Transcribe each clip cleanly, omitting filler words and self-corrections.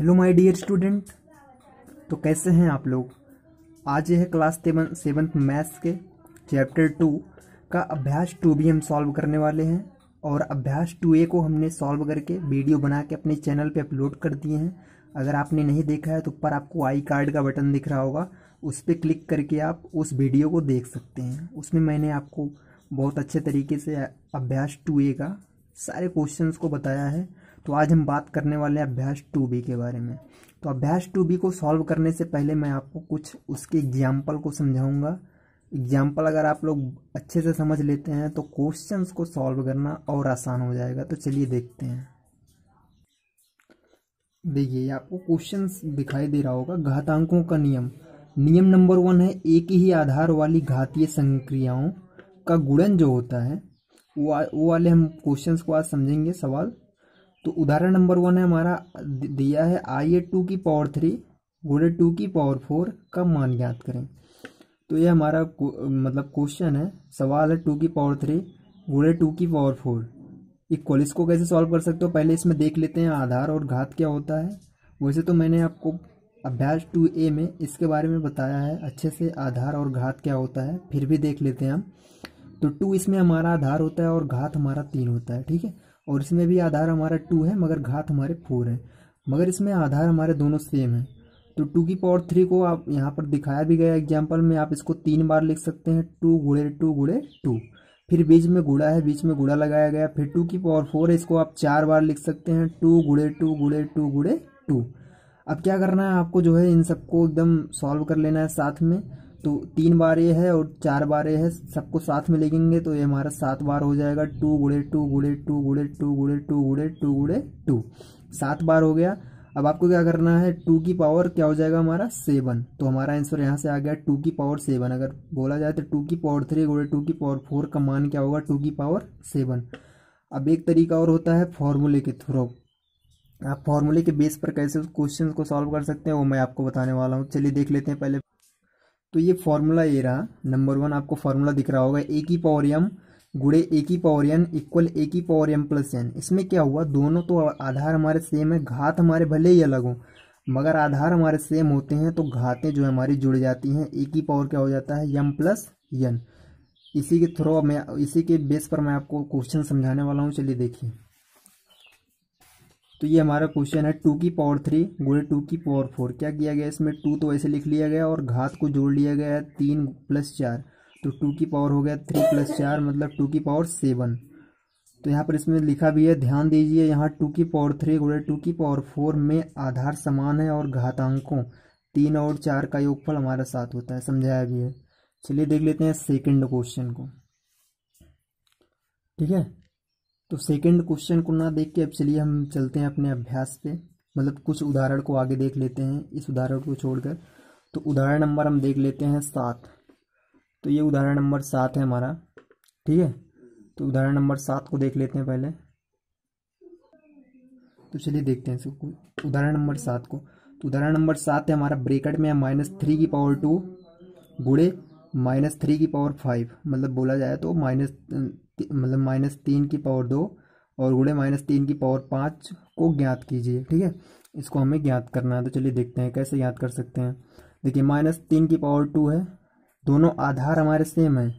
Hello my dear student. तो कैसे हैं आप लोग। आज यह क्लास सेवन्थ मैथ्स के चैप्टर 2 का अभ्यास 2B हम सॉल्व करने वाले हैं। और अभ्यास 2A को हमने सॉल्व करके वीडियो बना के अपने चैनल पे अपलोड कर दिए हैं। अगर आपने नहीं देखा है तो ऊपर आपको आई कार्ड का बटन दिख रहा होगा, उस पर क्लिक करके आप उस वीडियो को देख सकते हैं। उसमें मैंने आपको बहुत अच्छे तरीके से अभ्यास 2A का सारे क्वेश्चंस को बताया है। तो आज हम बात करने वाले हैं अभ्यास 2B के बारे में। तो अभ्यास 2B को सॉल्व करने से पहले मैं आपको कुछ उसके एग्जाम्पल को समझाऊंगा। एग्जाम्पल अगर आप लोग अच्छे से समझ लेते हैं तो क्वेश्चंस को सॉल्व करना और आसान हो जाएगा। तो चलिए देखते हैं। देखिए आपको क्वेश्चंस दिखाई दे रहा होगा। घातांकों का नियम नंबर 1 है, एक ही आधार वाली घातीय संक्रियाओं का गुणन जो होता है वो वाले हम क्वेश्चंस को आज समझेंगे सवाल। तो उदाहरण नंबर 1 है हमारा दिया है IA 2 की पावर 3 गुणे 2 की पावर 4 का मान ज्ञात करें। तो ये हमारा मतलब क्वेश्चन है, सवाल है 2 की पावर 3 गुणे 2 की पावर 4 इक्वल। इसको कैसे सॉल्व कर सकते हो, पहले इसमें देख लेते हैं आधार और घात क्या होता है। वैसे तो मैंने आपको अभ्यास 2A में इसके बारे में बताया है अच्छे से, आधार और घात क्या होता है, फिर भी देख लेते हैं हम। तो 2 इसमें हमारा आधार होता है और घात हमारा 3 होता है, ठीक है। और इसमें भी आधार हमारा 2 है मगर घात हमारे 4 है, मगर इसमें आधार हमारे दोनों सेम है। तो 2 की पावर 3 को आप यहाँ पर दिखाया भी गया एग्जाम्पल में, आप इसको 3 बार लिख सकते हैं, 2 गुणे 2 गुणे 2। फिर बीच में गुणा है, बीच में गुणा लगाया गया। फिर 2 की पावर 4 है, इसको आप 4 बार लिख सकते हैं, 2 गुणे 2 गुणे 2 गुणे 2। अब क्या करना है आपको, जो है इन सबको एकदम सॉल्व कर लेना है साथ में। तो 3 बार ये है और 4 बार ये है, सबको साथ में लिखेंगे तो ये हमारा 7 बार हो जाएगा। 2 गुणे 2 गुणे 2 गुणे 2 गुणे 2 गुणे 2 गुणे 2, 7 बार हो गया। अब आपको क्या करना है, 2 की पावर क्या हो जाएगा हमारा 7। तो हमारा आंसर यहाँ से आ गया 2 की पावर 7। अगर बोला जाए तो 2 की पावर 3 गुणे 2 की पावर 4 का मान क्या होगा, 2 की पावर 7। अब एक तरीका और होता है फॉर्मूले के थ्रू। आप फॉर्मूले के बेस पर कैसे उस क्वेश्चन को सॉल्व कर सकते हैं वो मैं आपको बताने वाला हूँ। चलिए देख लेते हैं पहले। तो ये फॉर्मूला ये रहा नंबर 1, आपको फॉर्मूला दिख रहा होगा, ए की पावर m गुणे ए की पावर n इक्वल ए की पावर m प्लस n। इसमें क्या हुआ, दोनों तो आधार हमारे सेम है, घात हमारे भले ही अलग हो मगर आधार हमारे सेम होते हैं तो घातें जो हमारी जुड़ जाती हैं। ए की पावर क्या हो जाता है m प्लस n। इसी के थ्रू मैं इसी के बेस पर मैं आपको क्वेश्चन समझाने वाला हूँ। चलिए देखिए। तो ये हमारा क्वेश्चन है 2 की पावर 3 गुणे 2 की पावर 4। क्या किया गया, इसमें 2 तो ऐसे लिख लिया गया और घात को जोड़ लिया गया है 3 प्लस 4। तो 2 की पावर हो गया 3 प्लस 4 मतलब 2 की पावर 7। तो यहाँ पर इसमें लिखा भी है, ध्यान दीजिए, यहाँ 2 की पावर 3 गुणे 2 की पावर 4 में आधार समान है और घातांकों 3 और 4 का योगफल हमारा 7 होता है, समझाया भी है। चलिए देख लेते हैं सेकेंड क्वेश्चन को, ठीक है। तो सेकंड क्वेश्चन को ना देख के अब चलिए हम चलते हैं अपने अभ्यास पे, मतलब कुछ उदाहरण को आगे देख लेते हैं इस उदाहरण को छोड़कर। तो उदाहरण नंबर हम देख लेते हैं 7। तो ये उदाहरण नंबर 7 है हमारा, ठीक है। तो उदाहरण नंबर 7 को देख लेते हैं पहले। तो चलिए देखते हैं इसको, उदाहरण नंबर 7 को। तो उदाहरण नंबर 7 है हमारा, ब्रेकेट में -3 की पावर 2 गुणे -3 की पावर 5, मतलब बोला जाए तो -3 की पावर 2 और गुणे -3 की पावर 5 को ज्ञात कीजिए, ठीक है। इसको हमें ज्ञात करना है। तो चलिए देखते हैं कैसे ज्ञात कर सकते हैं। देखिए -3 की पावर 2 है, दोनों आधार हमारे सेम है।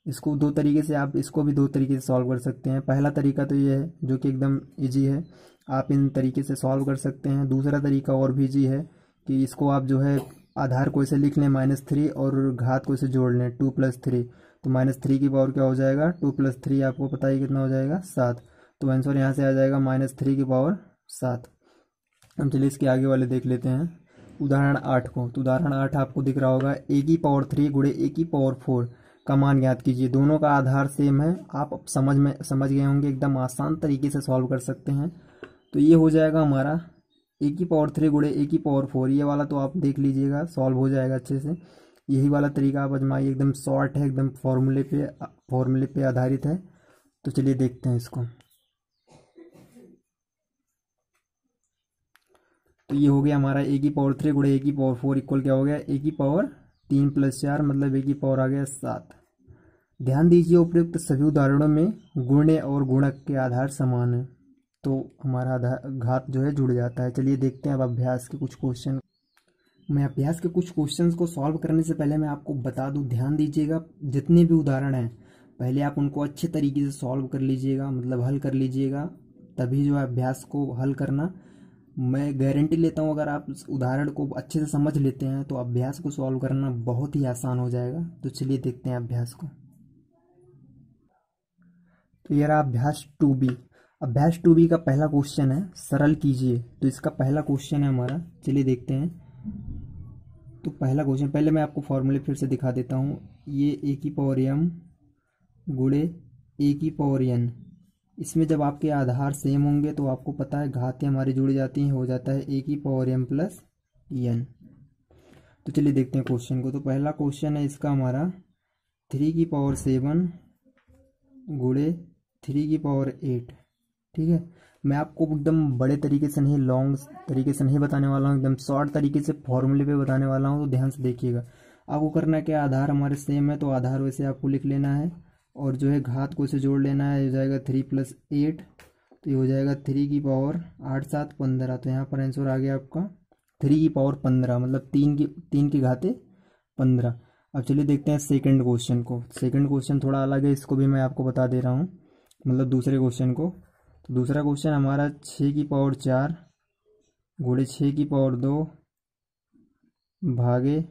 इसको दो तरीके से आप इसको भी दो तरीके से सॉल्व कर सकते हैं। पहला तरीका तो ये है जो कि एकदम ईजी है, आप इन तरीके से सॉल्व कर सकते हैं। दूसरा तरीका और भी ईजी है कि इसको आप जो है आधार को ऐसे लिख लें -3 और घात को इसे जोड़ लें 2 प्लस 3। तो -3 की पावर क्या हो जाएगा, 2 प्लस 3 आपको पता ही कितना हो जाएगा, 7। तो आंसर यहाँ से आ जाएगा -3 की पावर 7। हम चलिए इसके आगे वाले देख लेते हैं उदाहरण 8 को। तो उदाहरण 8 आपको दिख रहा होगा, ए की पावर 3 गुणे ए की पावर 4 का मान ज्ञात कीजिए। दोनों का आधार सेम है, आप समझ गए होंगे, एकदम आसान तरीके से सॉल्व कर सकते हैं। तो ये हो जाएगा हमारा ए की पावर 3 गुणे ए की पावर 4। ये वाला तो आप देख लीजिएगा, सॉल्व हो जाएगा अच्छे से। यही वाला तरीका आप आजमाइए, एकदम शॉर्ट है, एकदम फॉर्मूले पे आधारित है। तो चलिए देखते हैं इसको। तो ये हो गया हमारा ए की पावर 3 गुणे ए की पावर 4 इक्वल क्या हो गया, ए की पावर 3 प्लस 4 मतलब ए की पावर आ गया 7। ध्यान दीजिए उपयुक्त सभी उदाहरणों में गुण्य और गुणक के आधार समान है। तो हमारा घात जो है जुड़ जाता है। चलिए देखते हैं अब अभ्यास के कुछ क्वेश्चन। मैं अभ्यास के कुछ क्वेश्चंस को सॉल्व करने से पहले मैं आपको बता दूं, ध्यान दीजिएगा, जितने भी उदाहरण हैं पहले आप उनको अच्छे तरीके से सॉल्व कर लीजिएगा, मतलब हल कर लीजिएगा, तभी जो है अभ्यास को हल करना। मैं गारंटी लेता हूँ अगर आप उस उदाहरण को अच्छे से समझ लेते हैं तो अभ्यास को सॉल्व करना बहुत ही आसान हो जाएगा। तो चलिए देखते हैं अभ्यास को। तो ये रहा अभ्यास 2B। अभ्यास 2B का पहला क्वेश्चन है, सरल कीजिए। तो इसका पहला क्वेश्चन है हमारा, चलिए देखते हैं। तो पहला क्वेश्चन, पहले मैं आपको फॉर्मूले फिर से दिखा देता हूँ। ये ए की पावर m गुणे ए की पावर n, इसमें जब आपके आधार सेम होंगे तो आपको पता है घातें हमारी जुड़ जाती हैं, हो जाता है ए की पावर m प्लस n। तो चलिए देखते हैं क्वेश्चन को। तो पहला क्वेश्चन है इसका हमारा 3 की पावर 7 गुणे 3 की पावर 8। ठीक है, मैं आपको एकदम बड़े तरीके से नहीं, लॉन्ग तरीके से नहीं बताने वाला हूँ, एकदम शॉर्ट तरीके से फॉर्मूले पे बताने वाला हूँ। तो ध्यान से देखिएगा। आपको करना है कि आधार हमारे सेम है तो आधार वैसे आपको लिख लेना है, और जो है घात को इसे जोड़ लेना है। हो जाएगा 3 + 8, तो ये हो जाएगा 3 की पावर 8 7 15। तो यहाँ पर आंसर आ गया आपका 3 की पावर 15, मतलब 3 की घातें 15। अब चलिए देखते हैं सेकंड क्वेश्चन को। सेकंड क्वेश्चन थोड़ा अलग है, इसको भी मैं आपको बता दे रहा हूँ, मतलब दूसरे क्वेश्चन को। तो दूसरा क्वेश्चन हमारा 6 की पावर 4 गुणे 6 की पावर 2 भागे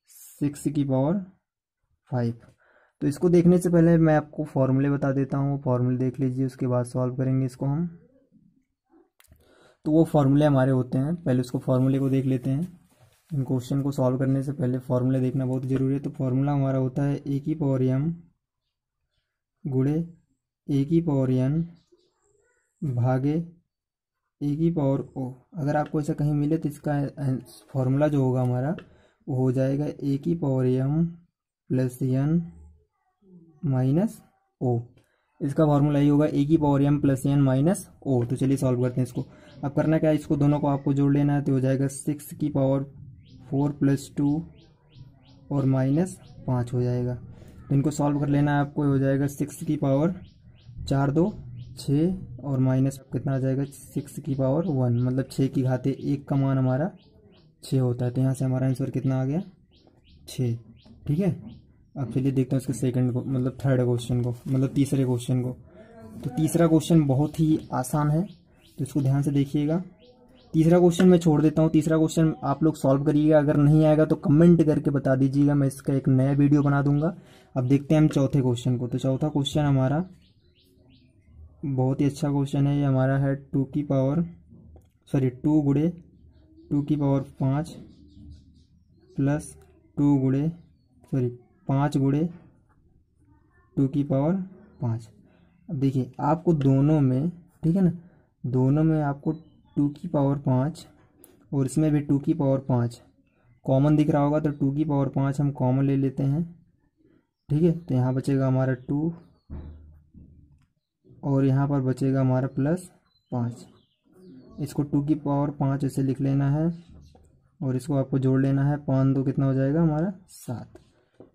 6 की पावर 5। तो इसको देखने से पहले मैं आपको फॉर्मूले बता देता हूँ, फॉर्मूले देख लीजिए, उसके बाद सॉल्व करेंगे इसको हम। तो वो फॉर्मूले हमारे होते हैं, पहले उसको फॉर्मूले को देख लेते हैं। इन क्वेश्चन को सॉल्व करने से पहले फॉर्मूले देखना बहुत ज़रूरी है। तो फॉर्मूला हमारा होता है ए की पावर m गुणे ए की पावर n भागे ए की पावर o। अगर आपको ऐसा कहीं मिले तो इसका फॉर्मूला जो होगा हमारा वो हो जाएगा ए की power m plus n minus o। इसका फॉर्मूला ये होगा ए की power m plus n minus o। तो चलिए सॉल्व करते हैं इसको। अब करना क्या है, इसको दोनों को आपको जोड़ लेना है। तो हो जाएगा 6 की पावर 4 + 2 और माइनस 5 हो जाएगा। तो इनको सॉल्व कर लेना है आपको। हो जाएगा 6 की पावर 4 2 6 और माइनस कितना आ जाएगा 6 की पावर 1, मतलब 6 की घाते 1 का मान हमारा 6 होता है। तो यहाँ से हमारा आंसर कितना आ गया 6। ठीक है, अब चलिए देखते हैं उसके सेकंड को, मतलब थर्ड क्वेश्चन को, मतलब तीसरे क्वेश्चन को। तो तीसरा क्वेश्चन बहुत ही आसान है, तो इसको ध्यान से देखिएगा। तीसरा क्वेश्चन मैं छोड़ देता हूँ, तीसरा क्वेश्चन आप लोग सॉल्व करिएगा। अगर नहीं आएगा तो कमेंट करके बता दीजिएगा, मैं इसका एक नया वीडियो बना दूंगा। अब देखते हैं हम चौथे क्वेश्चन को। तो चौथा क्वेश्चन हमारा बहुत ही अच्छा क्वेश्चन है, ये हमारा है 2 गुणे 2 की पावर 5 प्लस 5 गुणे 2 की पावर 5। अब देखिए आपको दोनों में, ठीक है ना, दोनों में आपको 2 की पावर 5 और इसमें भी 2 की पावर 5 कॉमन दिख रहा होगा। तो 2 की पावर 5 हम कॉमन ले लेते हैं। ठीक है, तो यहाँ बचेगा हमारा 2 और यहाँ पर बचेगा हमारा प्लस 5। इसको 2 की पावर 5 ऐसे लिख लेना है और इसको आपको जोड़ लेना है। 5 2 कितना हो जाएगा हमारा 7।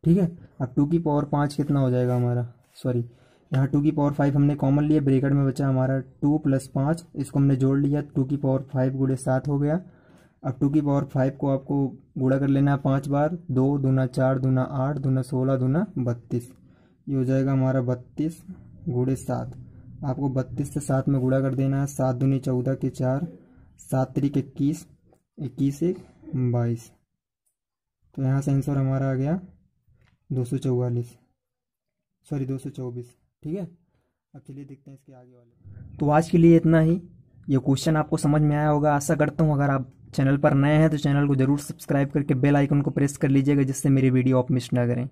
ठीक है, अब 2 की पावर 5 कितना हो जाएगा हमारा, सॉरी यहाँ 2 की पावर 5 हमने कॉमन लिया, ब्रैकेट में बचा हमारा 2 + 5, इसको हमने जोड़ लिया। 2 की पावर 5 गुणे 7 हो गया। अब 2 की पावर 5 को आपको गुणा कर लेना है 5 बार। 2 दूना 4 दूना 8 दूना 16 दूना 32, ये हो जाएगा हमारा 32 गुणे 7। आपको 32 से 7 में गुणा कर देना है। 7 दूनी 14 के 4, 7 त्रिक 21, 21 1 22। तो यहाँ से आंसर हमारा आ गया 224। ठीक है, अब चलिए देखते हैं इसके आगे वाले। तो आज के लिए इतना ही। ये क्वेश्चन आपको समझ में आया होगा, आशा करता हूँ। अगर आप चैनल पर नए हैं तो चैनल को जरूर सब्सक्राइब करके बेल आइकन को प्रेस कर लीजिएगा, जिससे मेरी वीडियो आप मिस ना करें।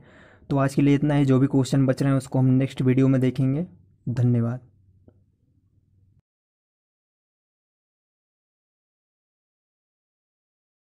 तो आज के लिए इतना ही। जो भी क्वेश्चन बच रहे हैं उसको हम नेक्स्ट वीडियो में देखेंगे। धन्यवाद।